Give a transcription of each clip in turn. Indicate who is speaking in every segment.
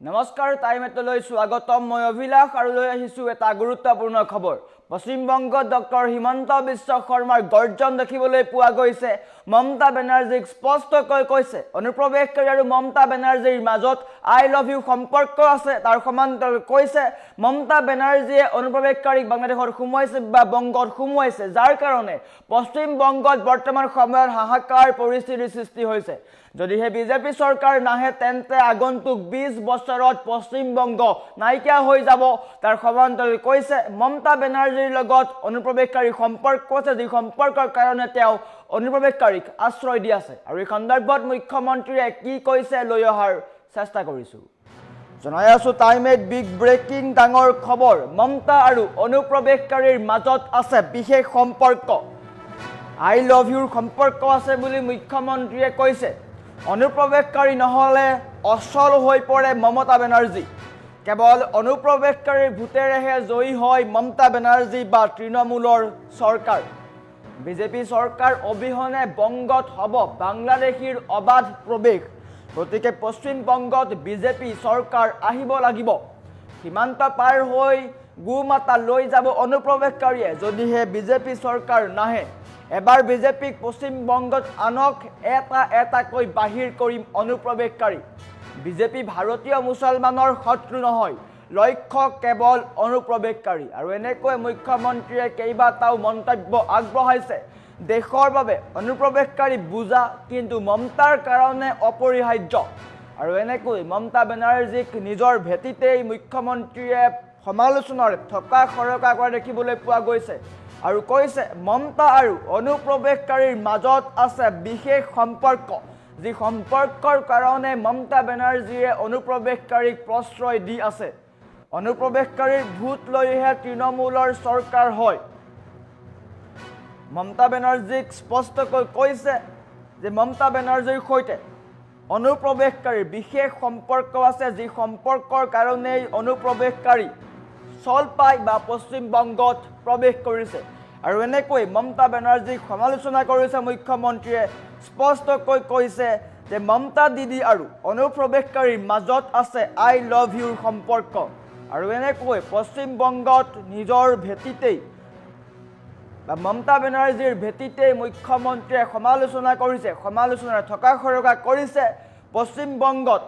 Speaker 1: নমস্কাৰ টাইমেটলৈ স্বাগতম মই অভিলাষ আৰু লৈ আহিছো এটা গুৰুত্বপূৰ্ণ খবৰ পশ্চিম বংগত ডক্টৰ হিমন্ত বিশ্ব শৰ্মাৰ গৰ্জন দেখিবলৈ পোৱা গৈছে মমতা বেনাৰ্জীক স্পষ্টকৈ কৈছে অনুপ্ৰৱেশকাৰী আৰু মমতা বেনাৰ্জীৰ মাজত আই লাভ ইউ সম্পৰ্ক আছে তাৰ সমান্তৰাল কৈছে মমতা বেনাৰ্জীয়ে অনুপ্ৰৱেশকাৰীক বাংলাদেশত সোমাইছে বা বংগত সোমাইছে যাৰ কাৰণে পশ্চিম বংগত বৰ্তমান সময়ত হাহাকাৰ পৰিস্থিতিৰ সৃষ্টি হৈছে যদিহে বিজেপি চৰকাৰ নাহে তেন্তে আগন্তুক 20 বছৰত পশ্চিম বংগ নাইকিয়া হৈ যাব তাৰ সমান্তৰাল কৈছে মমতা বেনাৰ্জীৰ লগত অনুপ্ৰৱেশকাৰী সম্পৰ্ক আছে যি সম্পৰ্কৰ কাৰণে তেওঁ অনুপ্ৰৱেশকাৰীক আশ্ৰয় দি আছে আৰু এই সন্দৰ্ভত মুখ্যমন্ত্ৰীয়ে কি কৈছে লৈ অহাৰ চেষ্টা কৰিছো জনাই আছো টাইমেট বিগ ব্ৰেকিং ডাঙৰ খবৰ মমতা আৰু অনুপ্ৰৱেশকাৰীৰ মাজত আছে বিশেষ সম্পৰ্ক আই লাভ ইউৰ সম্পৰ্ক আছে বুলি মুখ্যমন্ত্ৰীয়ে কৈছে অনুপ্ৰৱেশকাৰী নহলে অচল হৈ পৰে মমতা বেনাৰ্জী কেৱল অনুপ্ৰৱেশকাৰীৰ ভোটেৰেহে জয়ী হয় মমতা বেনাৰ্জী বা তৃণমূলৰ চৰকাৰ বিজেপি চৰকাৰ অবিহনে বংগত হ'ব বাংলাদেশীৰ অবাধ প্ৰৱেশ গতিকে পশ্চিম বংগত বিজেপি চৰকাৰ আহিব লাগিব সীমান্ত পাৰ হৈ গুমাতা লৈ যাব অনুপ্ৰৱেশকাৰীয়ে যদিহে বিজেপি চৰকাৰ নাহে এবাৰ বিজেপিক পশ্চিম বংগত আনক এটাকৈ বাহিৰ কৰিম অনুপ্ৰৱেশকাৰী বিজেপি ভাৰতীয় মুছলমানৰ শত্ৰু নহয় লক্ষ্য কেৱল অনুপ্ৰৱেশকাৰী আৰু এনেকৈ মুখ্যমন্ত্ৰীয়ে কেইবাটাও মন্তব্য আগবঢ়াইছে দেশৰ বাবে অনুপ্ৰৱেশকাৰী বুজা কিন্তু মমতাৰ কাৰণে অপৰিহাৰ্য আৰু এনেকৈ মমতা বেনাৰ্জীক নিজৰ ভেটিতেই মুখ্যমন্ত্ৰীয়ে সমালোচনাৰ থকা খৰকা কৰা দেখিবলৈ পোৱা গৈছে আৰু কৈছে মমতা আৰু অনুপ্ৰৱেশকাৰীৰ মাজত আছে বিশেষ সম্পৰ্ক যি সম্পৰ্কৰ কাৰণে মমতা বেনাৰ্জীয়ে অনুপ্ৰৱেশকাৰীক প্ৰশ্ৰয় দি আছে অনুপ্ৰৱেশকাৰীৰ ভোট লৈহে তৃণমূলৰ চৰকাৰ হয় মমতা বেনাৰ্জীক স্পষ্টকৈ কৈছে যে মমতা বেনাৰ্জীৰ সৈতে অনুপ্ৰৱেশকাৰীৰ বিশেষ সম্পৰ্ক আছে যি সম্পৰ্কৰ কাৰণেই অনুপ্ৰৱেশকাৰী চলপাই বা পশ্চিম বংগত প্ৰৱেশ কৰিছে আৰু এনেকৈ মমতা বেনাৰ্জীক সমালোচনা কৰিছে মুখ্যমন্ত্ৰীয়ে স্পষ্টকৈ কৈছে যে মমতা দিদি আৰু অনুপ্ৰৱেশকাৰীৰ মাজত আছে আই লাভ ইউৰ সম্পৰ্ক আৰু এনেকৈ পশ্চিম বংগত নিজৰ ভেটিতেই বা মমতা বেনাৰ্জীৰ ভেটিতেই মুখ্যমন্ত্ৰীয়ে সমালোচনা কৰিছে সমালোচনাৰ থকা খৰকা কৰিছে পশ্চিম বংগত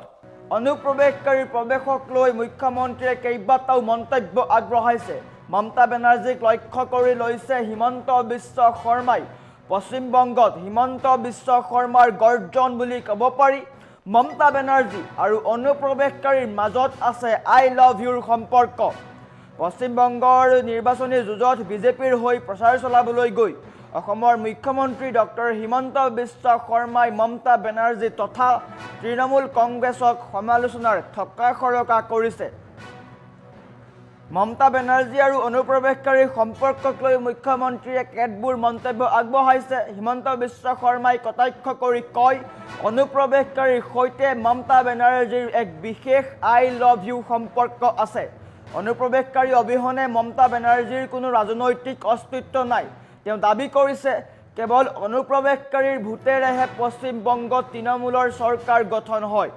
Speaker 1: অনুপ্ৰৱেশকাৰীৰ প্ৰৱেশক লৈ মুখ্যমন্ত্ৰীয়ে কেইবাটাও মন্তব্য আগবঢ়াইছে মমতা বেনাৰ্জীক লক্ষ্য কৰি লৈছে হিমন্ত বিশ্ব শৰ্মাই পশ্চিম বংগত হিমন্ত বিশ্ব শৰ্মাৰ গৰ্জন বুলি ক'ব পাৰি মমতা বেনাৰ্জী আৰু অনুপ্ৰৱেশকাৰীৰ মাজত আছে আই লাভ ইউৰ সম্পৰ্ক পশ্চিম বংগৰ নিৰ্বাচনী যুঁজত বিজেপিৰ হৈ প্ৰচাৰ চলাবলৈ গৈ অসমৰ মুখ্যমন্ত্ৰী ডক্টৰ হিমন্ত বিশ্ব শৰ্মাই মমতা বেনাৰ্জী তথা তৃণমূল কংগ্ৰেছক সমালোচনাৰ থকা খৰকা কৰিছে মমতা বেনাৰ্জী আৰু অনুপ্ৰৱেশকাৰীৰ সম্পৰ্কক লৈ মুখ্যমন্ত্ৰীয়ে কেতবোৰ মন্তব্য আগবঢ়াইছে হিমন্ত বিশ্ব শৰ্মাই কটাক্ষ কৰি কয় অনুপ্ৰৱেশকাৰীৰ সৈতে মমতা বেনাৰ্জীৰ এক বিশেষ আই লাভ ইউ সম্পৰ্ক আছে অনুপ্ৰৱেশকাৰী অবিহনে মমতা বেনাৰ্জীৰ কোনো ৰাজনৈতিক অস্তিত্ব নাই তেওঁ দাবী কৰিছে কেৱল অনুপ্ৰৱেশকাৰীৰ ভোটেৰেহে পশ্চিম বংগত তৃণমূলৰ চৰকাৰ গঠন হয়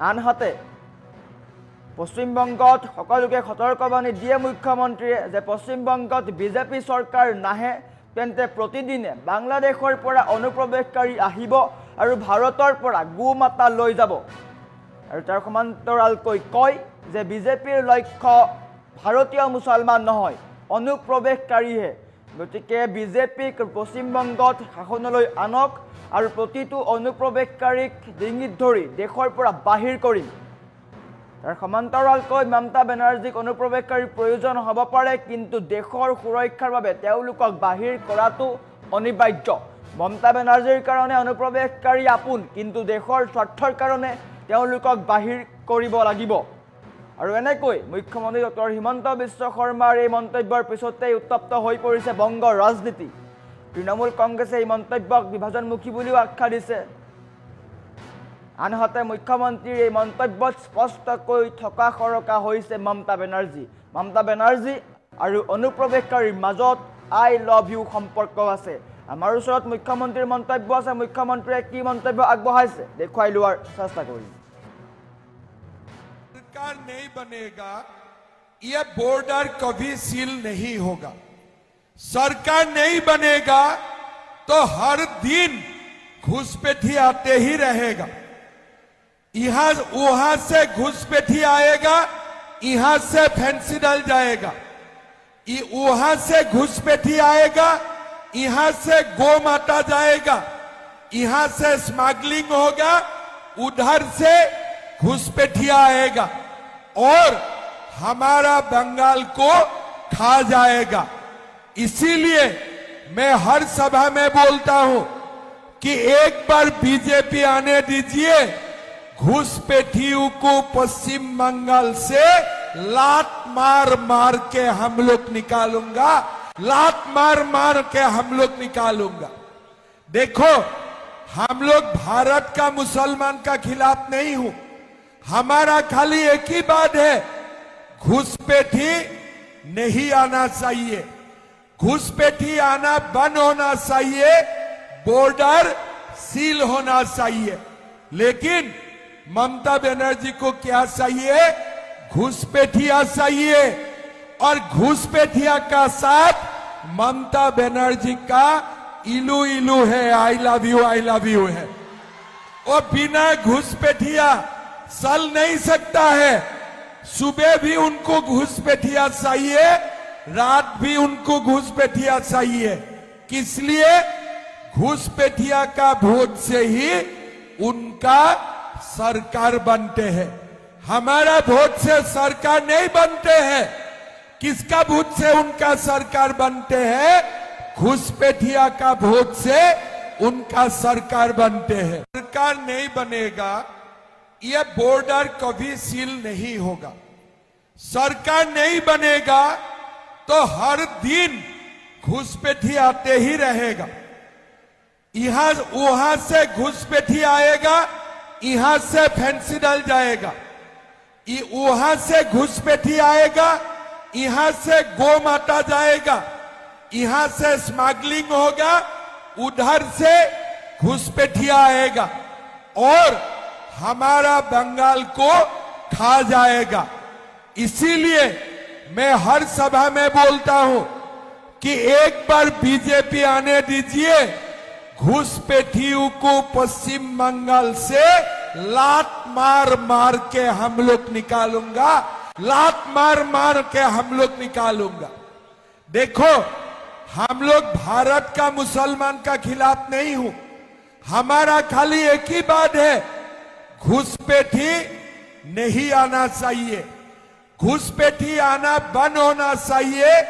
Speaker 1: আনহাতে পশ্চিম বংগত সকলোকে সতৰ্কবাণী দিয়ে মুখ্যমন্ত্ৰীয়ে যে পশ্চিম বংগত বিজেপি চৰকাৰ নাহে তেন্তে প্ৰতিদিনে বাংলাদেশৰ পৰা অনুপ্ৰৱেশকাৰী আহিব আৰু ভাৰতৰ পৰা গুমাতা লৈ যাব আৰু তাৰ সমান্তৰালকৈ কয় যে বিজেপিৰ লক্ষ্য ভাৰতীয় মুছলমান নহয় অনুপ্ৰৱেশকাৰীহে গতিকে বিজেপিক পশ্চিম বংগত শাসনলৈ আনক আৰু প্ৰতিটো অনুপ্ৰৱেশকাৰীক ডিঙিত ধৰি দেশৰ পৰা বাহিৰ কৰিম তাৰ সমান্তৰালকৈ মমতা বেনাৰ্জীক অনুপ্ৰৱেশকাৰীৰ প্ৰয়োজন হ'ব পাৰে কিন্তু দেশৰ সুৰক্ষাৰ বাবে তেওঁলোকক বাহিৰ কৰাটো অনিবাৰ্য মমতা বেনাৰ্জীৰ কাৰণে অনুপ্ৰৱেশকাৰী আপোন কিন্তু দেশৰ স্বাৰ্থৰ কাৰণে তেওঁলোকক বাহিৰ কৰিব লাগিব আৰু এনেকৈ মুখ্যমন্ত্ৰী ডক্টৰ হিমন্ত বিশ্ব শৰ্মাৰ এই মন্তব্যৰ পিছতেই উত্তপ্ত হৈ পৰিছে বংগৰ ৰাজনীতি তৃণমূল কংগ্ৰেছে এই মন্তব্যক বিভাজনমুখী বুলিও আখ্যা দিছে আনহাতে মুখ্যমন্ত্ৰীৰ এই মন্তব্যত স্পষ্টকৈ থকা খৰকা হৈছে মমতা বেনাৰ্জী আৰু অনুপ্ৰৱেশকাৰীৰ মাজত আই লাভ ইউ সম্পৰ্ক আছে আমাৰ ওচৰত মুখ্যমন্ত্ৰীৰ মন্তব্য আছে মুখ্যমন্ত্ৰীয়ে কি মন্তব্য আগবঢ়াইছে দেখুৱাই লোৱাৰ চেষ্টা কৰিম
Speaker 2: सरकार नहीं बनेगा, ये बॉर्डर कभी सील नहीं होगा। सरकार नहीं बनेगा तो हर दिन घुसपैठी आते ही रहेगा। यहां वहां से घुसपैठी आएगा, यहां से फैंसी डल जाएगा, वहां से घुसपैठी आएगा, यहां से गो माता जाएगा, यहां से स्मगलिंग होगा, उधर से घुसपैठिया आएगा और हमारा बंगाल को खा जाएगा। इसीलिए मैं हर सभा में बोलता हूं कि एक बार बीजेपी आने दीजिए, घुसपैठियों को पश्चिम बंगाल से लात मार मार के हम लोग निकालूंगा, लात मार मार के हम लोग निकालूंगा। देखो, हम लोग भारत का मुसलमान का खिलाफ नहीं हूं, हमारा खाली एक ही बात है, घुसपैठी नहीं आना चाहिए, घुसपैठी आना बंद होना चाहिए, बॉर्डर सील होना चाहिए। लेकिन ममता बनर्जी को क्या चाहिए? घुसपैठिया चाहिए और घुसपैठिया का साथ ममता बनर्जी का इलू इलू है, आई लव यू है। और बिना घुसपैठिया चल नहीं सकता है। सुबह भी उनको घुसपैठिया चाहिए, रात भी उनको घुसपैठिया चाहिए। किस लिए? घुसपैठिया का वोट से ही उनका सरकार बनते हैं। हमारा वोट से सरकार नहीं बनते हैं। किसका वोट से उनका सरकार बनते हैं? घुसपैठिया का वोट से उनका सरकार बनते हैं। सरकार नहीं बनेगा, ये बॉर्डर कभी सील नहीं होगा। सरकार नहीं बनेगा तो हर दिन घुसपैठी आते ही रहेगा। यहां वहां से घुसपैठी आएगा, यहां से फैंसी डल जाएगा, वहां से घुसपैठी आएगा, यहां से गो माता जाएगा, यहां से स्मगलिंग होगा, उधर से घुसपैठिया आएगा और हमारा बंगाल को खा जाएगा। इसीलिए मैं हर सभा में बोलता हूं कि एक बार बीजेपी आने दीजिए, घुसपैठियों को पश्चिम बंगाल से लात मार मार के हम लोग निकालूंगा, लात मार मार के हम लोग निकालूंगा। देखो, हम लोग भारत का मुसलमान का खिलाफ नहीं हूं, हमारा खाली एक ही बात है, घुसपैठी नहीं आना चाहिए, घुसपैठी आना बंद होना चाहिए,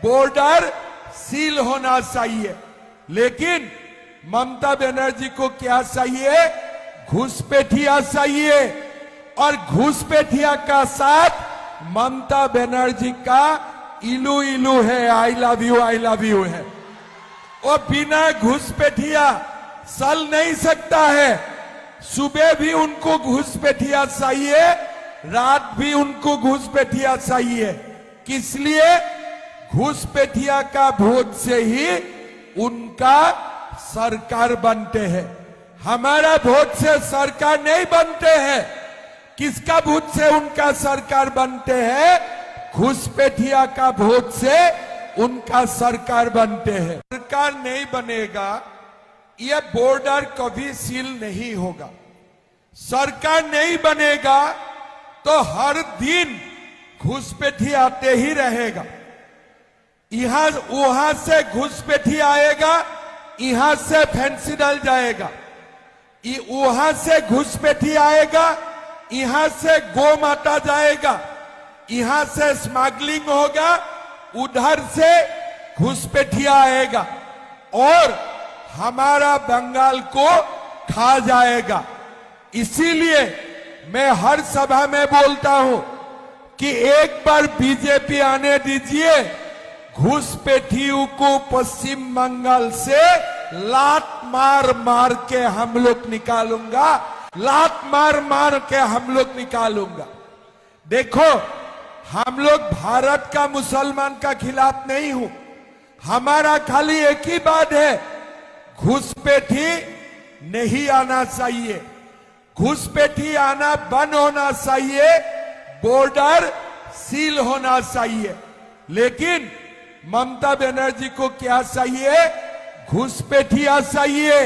Speaker 2: बॉर्डर सील होना चाहिए। लेकिन ममता बनर्जी को क्या चाहिए? घुसपैठिया चाहिए और घुसपैठिया का साथ ममता बनर्जी का इलू इलू है, आई लव यू है। और बिना घुसपैठिया चल नहीं सकता है। सुबह भी उनको घुसपैठिया चाहिए, रात भी उनको घुसपैठिया चाहिए। किस लिए? घुसपैठिया का वोट से ही उनका सरकार बनते हैं। हमारा वोट से सरकार नहीं बनते हैं। किसका वोट से उनका सरकार बनते हैं? घुसपैठिया का वोट से उनका सरकार बनते हैं। सरकार नहीं बनेगा, ये बॉर्डर कभी सील नहीं होगा। सरकार नहीं बनेगा तो हर दिन घुसपैठी आते ही रहेगा। यहां वहां से घुसपैठी आएगा, यहां से फैंसी डल जाएगा, वहां से घुसपैठी आएगा, यहां से गो माता जाएगा, यहां से स्मगलिंग होगा, उधर से घुसपैठिया आएगा और हमारा बंगाल को खा जाएगा। इसीलिए मैं हर सभा में बोलता हूं कि एक बार बीजेपी आने दीजिए, घुसपैठियों को पश्चिम बंगाल से लात मार मार के हम लोग निकालूंगा, लात मार मार के हम लोग निकालूंगा। देखो, हम लोग भारत का मुसलमान का खिलाफ नहीं हूं, हमारा खाली एक ही बात है, घुसपैठी नहीं आना चाहिए, घुसपैठी आना बंद होना चाहिए, बॉर्डर सील होना चाहिए, लेकिन ममता बनर्जी को क्या चाहिए? घुसपैठिया चाहिए,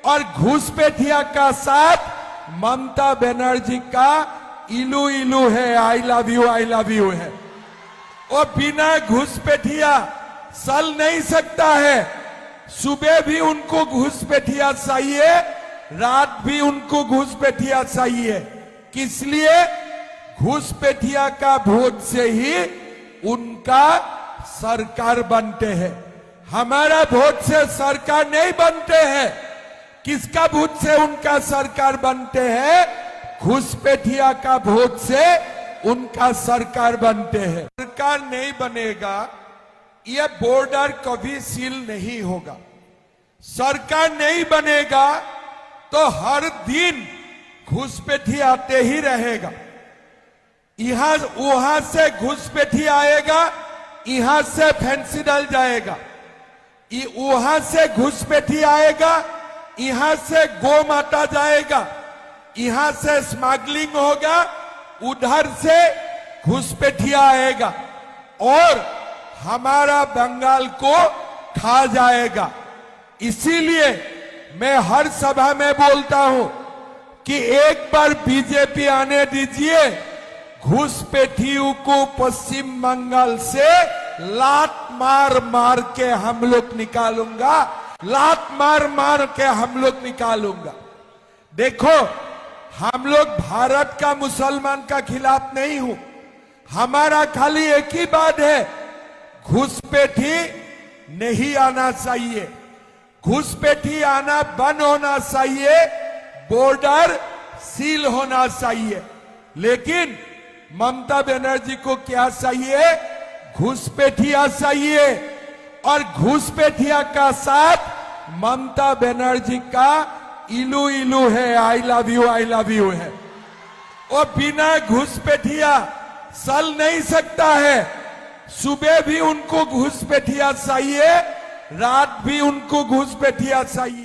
Speaker 2: और घुसपैठिया का साथ ममता बनर्जी का इलू इलू है, आई लव यू है। और बिना घुसपैठिया चल नहीं सकता है। सुबह भी उनको घुसपैठिया चाहिए, रात भी उनको घुसपैठिया चाहिए। किस लिए? घुसपैठिया का वोट से ही उनका सरकार बनते हैं। हमारा वोट से सरकार नहीं बनते हैं। किसका वोट से उनका सरकार बनते हैं? घुसपैठिया का वोट से उनका सरकार बनते हैं। सरकार नहीं बनेगा, यह बॉर्डर कभी सील नहीं होगा। सरकार नहीं बनेगा तो हर दिन घुसपैठी आते ही रहेगा। यहां वहां से घुसपैठी आएगा, यहां से फैंसी डल जाएगा, वहां से घुसपैठी आएगा, यहां से गौ माता जाएगा, यहां से स्मगलिंग होगा, उधर से घुसपैठिया आएगा और हमारा बंगाल को खा जाएगा। इसीलिए मैं हर सभा में बोलता हूं कि एक बार बीजेपी आने दीजिए, घुसपैठियों को पश्चिम बंगाल से लात मार मार के हम लोग निकालूंगा, लात मार मार के हम लोग निकालूंगा। देखो, हम लोग भारत का मुसलमान का खिलाफ नहीं हूं, हमारा खाली एक ही बात है, घुसपैठी नहीं आना चाहिए, घुसपैठी आना बंद होना चाहिए, बॉर्डर सील होना चाहिए। लेकिन ममता बनर्जी को क्या चाहिए? घुसपैठिया चाहिए, और घुसपैठिया का साथ ममता बनर्जी का इलू इलू है, आई लव यू है। और बिना घुसपैठिया चल नहीं सकता है। सुबह भी उनको घुसपैठिया चाहिए, रात भी उनको घुसपैठिया चाहिए।